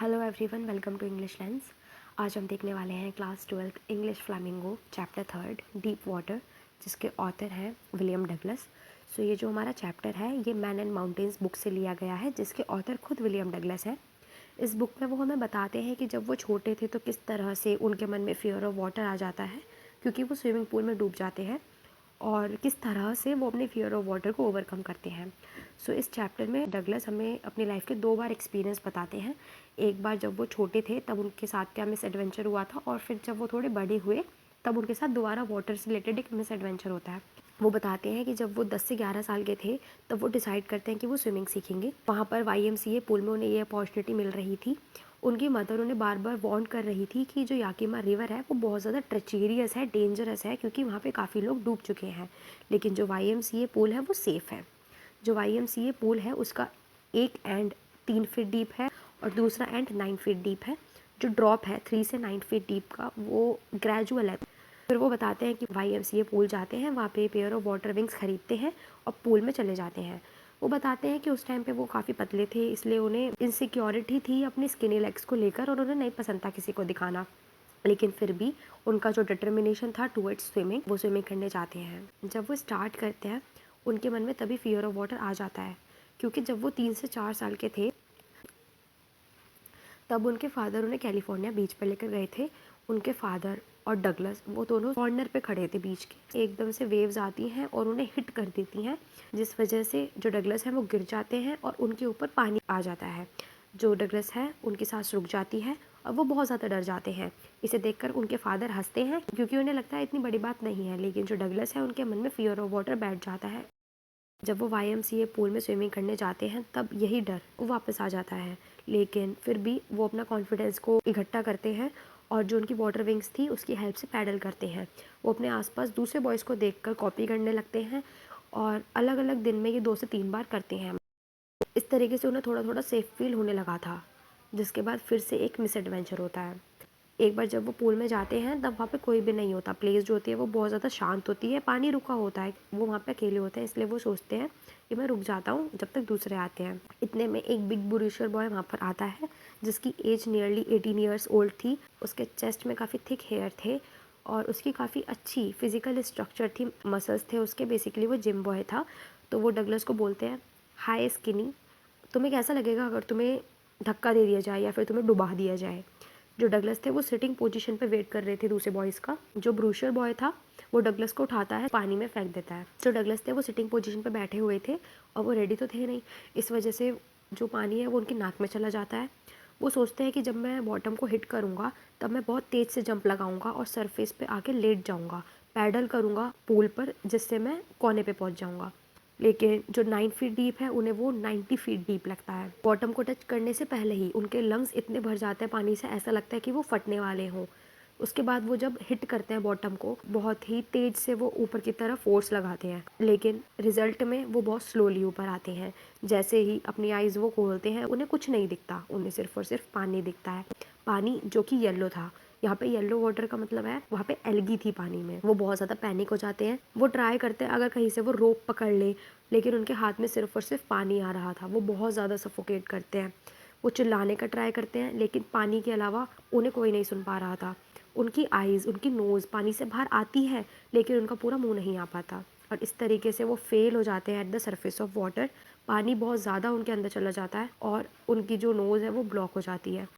Hello everyone, welcome to English Lens. आज हम देखने वाले हैं class 12 English Flamingo chapter 3 Deep Water, जिसके ऑथर हैं विलियम डगलस। सो ये जो हमारा चैप्टर है ये मैन एंड माउंटेन्स बुक से लिया गया है, जिसके ऑथर खुद विलियम डगलस है। इस बुक में वो हमें बताते हैं कि जब वो छोटे थे तो किस तरह से उनके मन में फियर ऑफ वाटर आ जाता है, क्योंकि वो स्विमिंग पूल में डूब जाते हैं, और किस तरह से वो अपने फियर ऑफ वाटर को ओवरकम करते हैं। सो इस चैप्टर में डगलस हमें अपनी लाइफ के 2 बार एक्सपीरियंस बताते हैं। एक बार जब वो छोटे थे तब उनके साथ क्या मिस एडवेंचर हुआ था, और फिर जब वो थोड़े बड़े हुए तब उनके साथ दोबारा वाटर से रिलेटेड एक मिस एडवेंचर होता है। वो बताते हैं कि जब वो 10 से 11 साल के थे तब वो डिसाइड करते हैं कि वो स्विमिंग सीखेंगे। वहाँ पर YMCA पूल में उन्हें ये अपॉर्चुनिटी मिल रही थी। उनकी मदर उन्हें बार बार वार्न कर रही थी कि जो याकिमा रिवर है वो बहुत ज़्यादा ट्रेचेरियस है, डेंजरस है, क्योंकि वहाँ पे काफ़ी लोग डूब चुके हैं। लेकिन जो YMCA पूल है वो सेफ़ है। जो YMCA पूल है उसका एक एंड 3 फीट डीप है और दूसरा एंड 9 फीट डीप है। जो ड्रॉप है 3 से 9 फीट डीप का वो ग्रेजुअल है। फिर वो बताते हैं कि YMCA पूल जाते हैं, वहाँ पे पेयर ऑफ वाटर विंग्स खरीदते हैं और पूल में चले जाते हैं। वो बताते हैं कि उस टाइम पे वो काफ़ी पतले थे, इसलिए उन्हें इनसिक्योरिटी थी अपने स्किनी लेग्स को लेकर, और उन्हें नहीं पसंद था किसी को दिखाना। लेकिन फिर भी उनका जो डिटर्मिनेशन था टूवर्ड्स स्विमिंग, वो स्विमिंग करने जाते हैं। जब वो स्टार्ट करते हैं उनके मन में तभी फियर ऑफ वाटर आ जाता है, क्योंकि जब वो 3 से 4 साल के थे तब उनके फादर उन्हें कैलिफोर्निया बीच पर लेकर गए थे। उनके फादर और डगलस वो दोनों कॉर्नर पे खड़े थे बीच के। एकदम से वेव्स आती हैं और उन्हें हिट कर देती हैं, जिस वजह से जो डगलस है वो गिर जाते हैं और उनके ऊपर पानी आ जाता है। जो डगलस है उनकी सांस रुक जाती है और वो बहुत ज़्यादा डर जाते हैं। इसे देखकर उनके फादर हंसते हैं, क्योंकि उन्हें लगता है इतनी बड़ी बात नहीं है। लेकिन जो डगलस है उनके मन में फियर ऑफ वाटर बैठ जाता है। जब वो YMCA पूल में स्विमिंग करने जाते हैं तब यही डर वापस आ जाता है। लेकिन फिर भी वो अपना कॉन्फिडेंस को इकट्ठा करते हैं और जो उनकी वाटर विंग्स थी उसकी हेल्प से पैडल करते हैं। वो अपने आसपास दूसरे बॉयज़ को देखकर कॉपी करने लगते हैं और अलग अलग दिन में ये 2 से 3 बार करते हैं। इस तरीके से उन्हें थोड़ा थोड़ा सेफ फील होने लगा था, जिसके बाद फिर से एक मिस एडवेंचर होता है। एक बार जब वो पूल में जाते हैं तब वहाँ पे कोई भी नहीं होता। प्लेस जो होती है वो बहुत ज़्यादा शांत होती है, पानी रुका होता है, वो वहाँ पे अकेले होते हैं, इसलिए वो सोचते हैं कि मैं रुक जाता हूँ जब तक दूसरे आते हैं। इतने में एक बिग बुरुशर बॉय वहाँ पर आता है, जिसकी एज नियरली 18 ईयर्स ओल्ड थी। उसके चेस्ट में काफ़ी थिक हेयर थे और उसकी काफ़ी अच्छी फिजिकल स्ट्रक्चर थी, मसल्स थे उसके। बेसिकली वो जिम बॉय था। तो वो डगलस को बोलते हैं, हाय स्किनी, तुम्हें कैसा लगेगा अगर तुम्हें धक्का दे दिया जाए या फिर तुम्हें डुबा दिया जाए। जो डगलस थे वो सिटिंग पोजीशन पे वेट कर रहे थे दूसरे बॉयज़ का। जो ब्रूशर बॉय था वो डगलस को उठाता है, पानी में फेंक देता है। जो डगलस थे वो सिटिंग पोजीशन पे बैठे हुए थे और वो रेडी तो थे नहीं, इस वजह से जो पानी है वो उनकी नाक में चला जाता है। वो सोचते हैं कि जब मैं बॉटम को हिट करूँगा तब मैं बहुत तेज़ से जंप लगाऊंगा और सरफेस पे आके लेट जाऊँगा, पैडल करूँगा पूल पर, जिससे मैं कोने पे पहुँच जाऊँगा। लेकिन जो 9 फीट डीप है उन्हें वो 90 फीट डीप लगता है। बॉटम को टच करने से पहले ही उनके लंग्स इतने भर जाते हैं पानी से, ऐसा लगता है कि वो फटने वाले हों। उसके बाद वो जब हिट करते हैं बॉटम को, बहुत ही तेज से वो ऊपर की तरफ फोर्स लगाते हैं, लेकिन रिजल्ट में वो बहुत स्लोली ऊपर आते हैं। जैसे ही अपनी आइज़ वो खोलते हैं उन्हें कुछ नहीं दिखता, उन्हें सिर्फ और सिर्फ पानी दिखता है। पानी जो कि येलो था। यहाँ पे येलो वाटर का मतलब है वहाँ पे एल्गी थी पानी में। वो बहुत ज़्यादा पैनिक हो जाते हैं। वो ट्राई करते हैं अगर कहीं से वो रोप पकड़ ले, लेकिन उनके हाथ में सिर्फ और सिर्फ पानी आ रहा था। वो बहुत ज़्यादा सफोकेट करते हैं। वो चिल्लाने का ट्राई करते हैं, लेकिन पानी के अलावा उन्हें कोई नहीं सुन पा रहा था। उनकी आइज़, उनकी नोज़ पानी से बाहर आती है, लेकिन उनका पूरा मुंह नहीं आ पाता, और इस तरीके से वो फेल हो जाते हैं at the surface of water. पानी बहुत ज़्यादा उनके अंदर चला जाता है और उनकी जो नोज़ है वो ब्लॉक हो जाती है।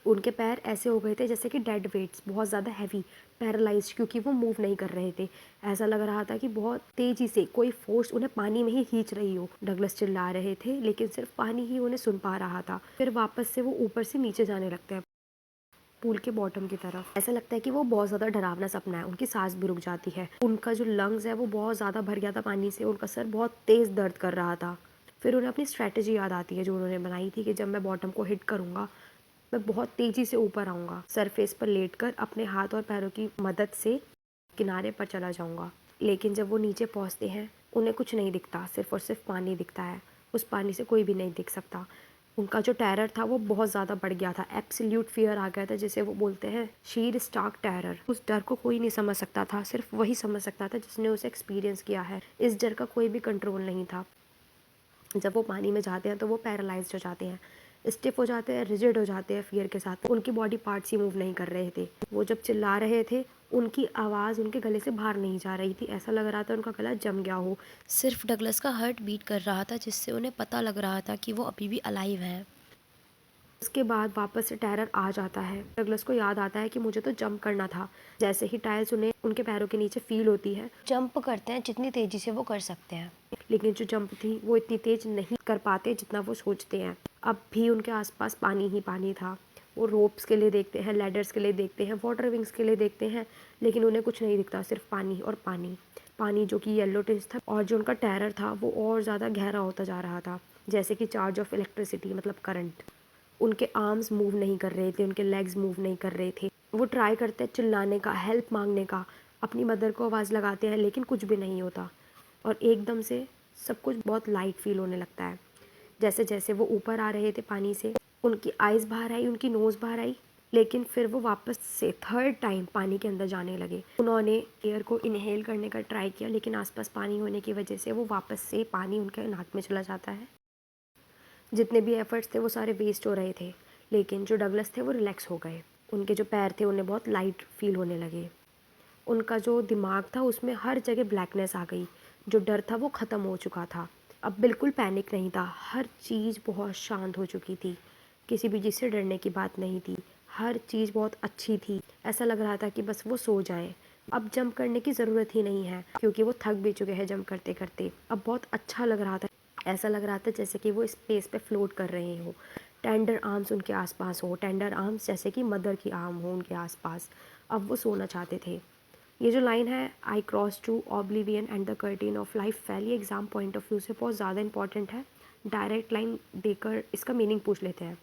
उनके पैर ऐसे हो गए थे जैसे कि डेड वेट्स, बहुत ज़्यादा हैवी, पैरालाइज्ड, क्योंकि वो मूव नहीं कर रहे थे। ऐसा लग रहा था कि बहुत तेज़ी से कोई फोर्स उन्हें पानी में ही खींच रही हो। डगलस चिल्ला रहे थे, लेकिन सिर्फ पानी ही उन्हें सुन पा रहा था। फिर वापस से वो ऊपर से नीचे जाने लगते हैं पूल के बॉटम की तरफ। ऐसा लगता है कि वो बहुत ज़्यादा डरावना सपना है। उनकी सांस भी रुक जाती है। उनका जो लंग्स है वो बहुत ज़्यादा भर गया था पानी से। उनका सर बहुत तेज़ दर्द कर रहा था। फिर उन्हें अपनी स्ट्रैटेजी याद आती है जो उन्होंने बनाई थी कि जब मैं बॉटम को हिट करूँगा मैं बहुत तेज़ी से ऊपर आऊँगा, सरफेस पर लेटकर अपने हाथ और पैरों की मदद से किनारे पर चला जाऊँगा। लेकिन जब वो नीचे पहुँचते हैं उन्हें कुछ नहीं दिखता, सिर्फ और सिर्फ पानी दिखता है। उस पानी से कोई भी नहीं दिख सकता। उनका जो टेरर था वो बहुत ज़्यादा बढ़ गया था, एब्सोल्यूट फियर आ गया था, जिसे वो बोलते हैं शीर स्टार्क टेरर। उस डर को कोई नहीं समझ सकता था, सिर्फ वही समझ सकता था जिसने उसे एक्सपीरियंस किया है। इस डर का कोई भी कंट्रोल नहीं था। जब वो पानी में जाते हैं तो वो पैरालाइज्ड हो जाते हैं। स्टिफ हो जाते हैं, रिजिड हो जाते हैं फियर के साथ। उनकी बॉडी पार्ट्स ही मूव नहीं कर रहे थे। वो जब चिल्ला रहे थे उनकी आवाज़ उनके गले से बाहर नहीं जा रही थी। ऐसा लग रहा था उनका गला जम गया हो। सिर्फ डगलस का हार्ट बीट कर रहा था, जिससे उन्हें पता लग रहा था कि वो अभी भी अलाइव है। उसके बाद वापस से टेरर आ जाता है। डगलस को याद आता है कि मुझे तो जंप करना था। जैसे ही टाइल्स उन्हें उनके पैरों के नीचे फील होती है, जंप करते हैं जितनी तेजी से वो कर सकते हैं। लेकिन जो जंप थी वो इतनी तेज नहीं कर पाते जितना वो सोचते हैं। अब भी उनके आसपास पानी ही पानी था। वो रोप्स के लिए देखते हैं, लैडर्स के लिए देखते हैं, वाटर विंग्स के लिए देखते हैं, लेकिन उन्हें कुछ नहीं दिखता, सिर्फ पानी और पानी। पानी जो कि येलो टिंच था, और जो उनका टेरर था वो और ज़्यादा गहरा होता जा रहा था, जैसे कि चार्ज ऑफ इलेक्ट्रिसिटी, मतलब करंट। उनके आर्म्स मूव नहीं कर रहे थे, उनके लेग्स मूव नहीं कर रहे थे। वो ट्राई करते हैं चिल्लाने का, हेल्प मांगने का, अपनी मदर को आवाज़ लगाते हैं, लेकिन कुछ भी नहीं होता। और एकदम से सब कुछ बहुत लाइट फील होने लगता है। जैसे जैसे वो ऊपर आ रहे थे पानी से, उनकी आइज़ बाहर आई, उनकी नोज़ बाहर आई, लेकिन फिर वो वापस से थर्ड टाइम पानी के अंदर जाने लगे। उन्होंने एयर को इनहेल करने का ट्राई किया, लेकिन आसपास पानी होने की वजह से वो वापस से पानी उनके नाक में चला जाता है। जितने भी एफर्ट्स थे वो सारे वेस्ट हो रहे थे, लेकिन जो डगलस थे वो रिलैक्स हो गए। उनके जो पैर थे उन्हें बहुत लाइट फील होने लगे। उनका जो दिमाग था उसमें हर जगह ब्लैकनेस आ गई। जो डर था वो ख़त्म हो चुका था। अब बिल्कुल पैनिक नहीं था। हर चीज़ बहुत शांत हो चुकी थी। किसी भी चीज़ से डरने की बात नहीं थी। हर चीज़ बहुत अच्छी थी। ऐसा लग रहा था कि बस वो सो जाएं। अब जंप करने की ज़रूरत ही नहीं है, क्योंकि वो थक भी चुके हैं जंप करते करते। अब बहुत अच्छा लग रहा था। ऐसा लग रहा था जैसे कि वो स्पेस पे फ्लोट कर रहे हो। टेंडर आर्म्स उनके आसपास हो, टेंडर आर्म्स जैसे कि मदर की आर्म हो उनके आसपास। अब वो सोना चाहते थे। ये जो लाइन है, I cross to oblivion and the curtain of life fell, ये एग्ज़ाम पॉइंट ऑफ व्यू से बहुत ज़्यादा इंपॉर्टेंट है। डायरेक्ट लाइन देकर इसका मीनिंग पूछ लेते हैं।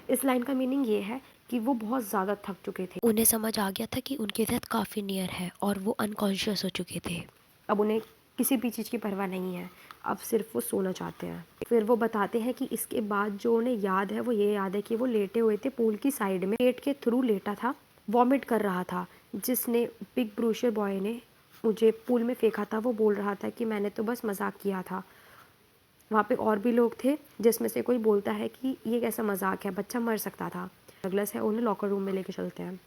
इस लाइन का मीनिंग ये है कि वो बहुत ज़्यादा थक चुके थे। उन्हें समझ आ गया था कि उनकी डेथ काफ़ी नियर है और वो अनकॉन्शियस हो चुके थे। अब उन्हें किसी भी चीज़ की परवाह नहीं है। अब सिर्फ वो सोना चाहते हैं। फिर वो बताते हैं कि इसके बाद जो उन्हें याद है वो ये याद है कि वो लेटे हुए थे पूल की साइड में, पेट के थ्रू लेटा था, वॉमिट कर रहा था। जिसने बिग ब्रूशर बॉय ने मुझे पूल में फेंका था, वो बोल रहा था कि मैंने तो बस मजाक किया था। वहाँ पे और भी लोग थे, जिसमें से कोई बोलता है कि ये कैसा मजाक है, बच्चा मर सकता था। डगलस है उन्हें लॉकर रूम में लेके चलते हैं।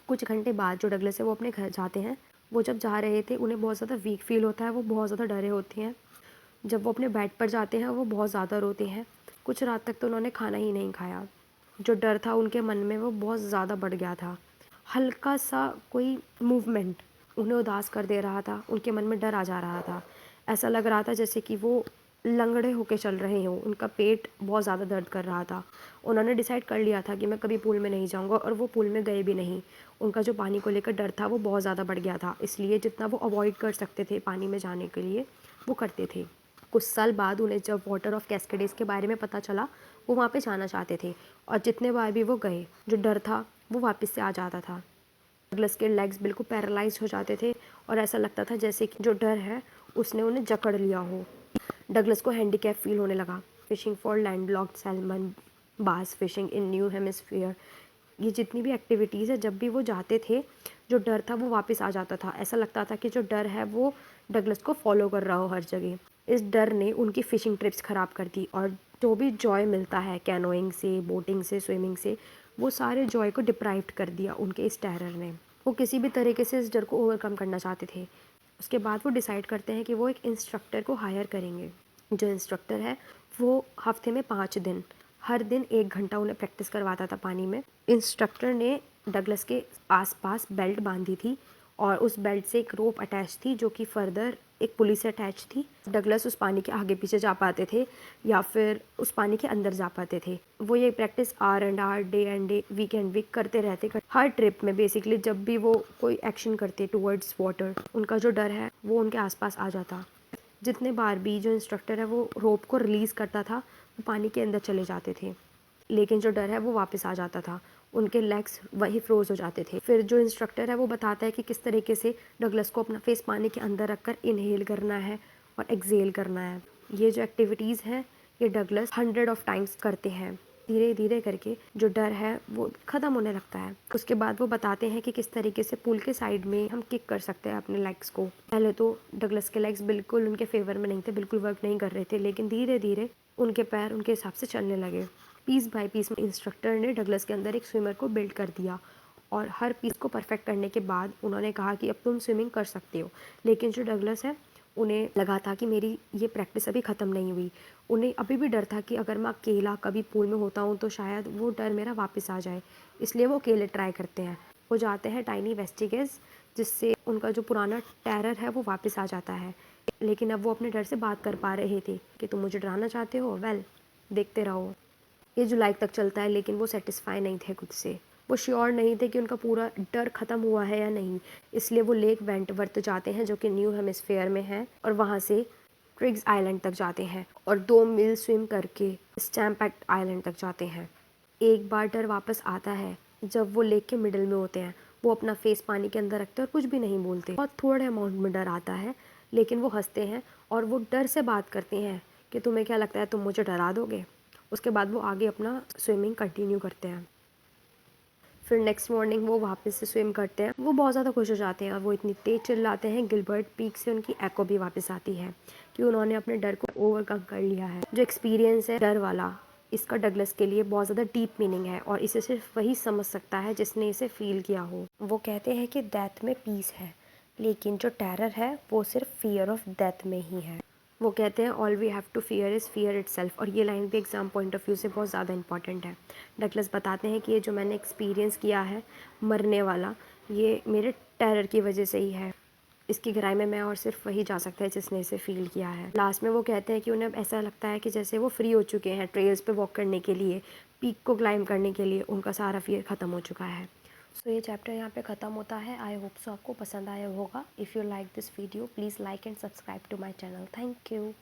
कुछ घंटे बाद जो डगलस है वो अपने घर जाते हैं। वो जब जा रहे थे उन्हें बहुत ज़्यादा वीक फील होता है, वो बहुत ज़्यादा डरे होते हैं। जब वो अपने बेड पर जाते हैं वो बहुत ज़्यादा रोते हैं। कुछ रात तक तो उन्होंने खाना ही नहीं खाया। जो डर था उनके मन में वो बहुत ज़्यादा बढ़ गया था। हल्का सा कोई मूवमेंट उन्हें उदास कर दे रहा था, उनके मन में डर आ जा रहा था। ऐसा लग रहा था जैसे कि वो लंगड़े होके चल रहे हों। उनका पेट बहुत ज़्यादा दर्द कर रहा था। उन्होंने डिसाइड कर लिया था कि मैं कभी पूल में नहीं जाऊंगा, और वो पूल में गए भी नहीं। उनका जो पानी को लेकर डर था वो बहुत ज़्यादा बढ़ गया था, इसलिए जितना वो अवॉइड कर सकते थे पानी में जाने के लिए वो करते थे। कुछ साल बाद उन्हें जब वाटर ऑफ कैस्केडेस के बारे में पता चला, वो वहाँ पे जाना चाहते थे, और जितने बार भी वो गए जो डर था वो वापस से आ जाता था। डगलस के लेग्स बिल्कुल पैरालाइज हो जाते थे, और ऐसा लगता था जैसे कि जो डर है उसने उन्हें जकड़ लिया हो। डगलस को हैंडीकैप फील होने लगा। फिशिंग फॉर लैंडलॉक्ड सैल्मन, बास फिशिंग इन न्यू हेमिस्फीयर, ये जितनी भी एक्टिविटीज़ है, जब भी वो जाते थे जो डर था वो वापस आ जाता था। ऐसा लगता था कि जो डर है वो डगलस को फॉलो कर रहा हो हर जगह। इस डर ने उनकी फ़िशिंग ट्रिप्स ख़राब कर दी, और जो भी जॉय मिलता है कैनोइंग से, बोटिंग से, स्विमिंग से, वो सारे जॉय को डिप्राइव्ड कर दिया उनके इस टेरर ने। वो किसी भी तरीके से इस डर को ओवरकम करना चाहते थे। उसके बाद वो डिसाइड करते हैं कि वो एक इंस्ट्रक्टर को हायर करेंगे। जो इंस्ट्रक्टर है वो हफ्ते में 5 दिन, हर दिन 1 घंटा उन्हें प्रैक्टिस करवाता था पानी में। इंस्ट्रक्टर ने डगलस के आसपास बेल्ट बांधी थी, और उस बेल्ट से एक रोप अटैच थी जो कि फर्दर एक पुली से अटैच थी। डगलस उस पानी के आगे पीछे जा पाते थे या फिर उस पानी के अंदर जा पाते थे। वो ये practice hour and hour, day and day, week and week करते रहते। हर ट्रिप में बेसिकली जब भी वो कोई एक्शन करते टुवर्ड्स वाटर, उनका जो डर है वो उनके आसपास आ जाता। जितने बार भी जो इंस्ट्रक्टर है वो रोप को रिलीज़ करता था, वो पानी के अंदर चले जाते थे, लेकिन जो डर है वो वापस आ जाता था। उनके लेग्स वही फ्रोज हो जाते थे। फिर जो इंस्ट्रक्टर है वो बताता है कि किस तरीके से डगलस को अपना फेस पानी के अंदर रखकर इनहेल करना है और एक्सेल करना है। ये जो एक्टिविटीज़ हैं ये डगलस 100 ऑफ टाइम्स करते हैं। धीरे धीरे करके जो डर है वो ख़त्म होने लगता है। उसके बाद वो बताते हैं कि किस तरीके से पूल के साइड में हम किक कर सकते हैं अपने लेग्स को। पहले तो डगलस के लेग्स बिल्कुल उनके फेवर में नहीं थे, बिल्कुल वर्क नहीं कर रहे थे, लेकिन धीरे धीरे उनके पैर उनके हिसाब से चलने लगे। पीस बाय पीस इंस्ट्रक्टर ने डगलस के अंदर एक स्विमर को बिल्ड कर दिया और हर पीस को परफेक्ट करने के बाद उन्होंने कहा कि अब तुम स्विमिंग कर सकते हो। लेकिन जो डगलस है उन्हें लगा था कि मेरी ये प्रैक्टिस अभी ख़त्म नहीं हुई। उन्हें अभी भी डर था कि अगर मैं अकेला कभी पूल में होता हूँ तो शायद वो डर मेरा वापस आ जाए, इसलिए वो अकेले ट्राई करते हैं। वो जाते हैं टाइनी वेस्टिगेस, जिससे उनका जो पुराना टेरर है वो वापस आ जाता है। लेकिन अब वो अपने डर से बात कर पा रहे थे कि तुम मुझे डराना चाहते हो, वेल देखते रहो। ये जुलाई तक चलता है, लेकिन वो सेटिस्फाई नहीं थे खुद से। वो श्योर नहीं थे कि उनका पूरा डर ख़त्म हुआ है या नहीं, इसलिए वो लेक वेंटवर्थ जाते हैं जो कि न्यू हेमिस्फेयर में है, और वहाँ से ट्रिग्स आइलैंड तक जाते हैं और 2 मील स्विम करके स्टैम्पैक्ट आइलैंड तक जाते हैं। एक बार डर वापस आता है जब वो लेक के मिडिल में होते हैं। वो अपना फेस पानी के अंदर रखते हैं और कुछ भी नहीं बोलते। बहुत थोड़े अमाउंट में डर आता है, लेकिन वो हंसते हैं और वो डर से बात करते हैं कि तुम्हें क्या लगता है, तुम मुझे डरा दोगे। उसके बाद वो आगे अपना स्विमिंग कंटिन्यू करते हैं। फिर नेक्स्ट मॉर्निंग वो वापस से स्विम करते हैं। वो बहुत ज़्यादा खुश हो जाते हैं और वो इतनी तेज़ चिल्लाते हैं, गिलबर्ट पीक से उनकी एको भी वापस आती है कि उन्होंने अपने डर को ओवरकम कर लिया है। जो एक्सपीरियंस है डर वाला, इसका डगलस के लिए बहुत ज़्यादा डीप मीनिंग है और इसे सिर्फ वही समझ सकता है जिसने इसे फील किया हो। वो कहते हैं कि डेथ में पीस है, लेकिन जो टेरर है वो सिर्फ फियर ऑफ डेथ में ही है। वो कहते हैं all we have to fear is fear itself, और ये लाइन भी एग्ज़ाम पॉइंट ऑफ व्यू से बहुत ज़्यादा इंपॉर्टेंट है। डगलस बताते हैं कि ये जो मैंने एक्सपीरियंस किया है मरने वाला, ये मेरे टेरर की वजह से ही है। इसकी गहराई में मैं और सिर्फ वही जा सकता है जिसने इसे फील किया है। लास्ट में वो कहते हैं कि उन्हें ऐसा लगता है कि जैसे वो फ्री हो चुके हैं ट्रेल्स पे वॉक करने के लिए, पीक को क्लाइम करने के लिए। उनका सारा फियर ख़त्म हो चुका है। सो ये चैप्टर यहाँ पे ख़त्म होता है। आई होप सो आपको पसंद आया होगा। If you like this video please like and subscribe to my channel. Thank you.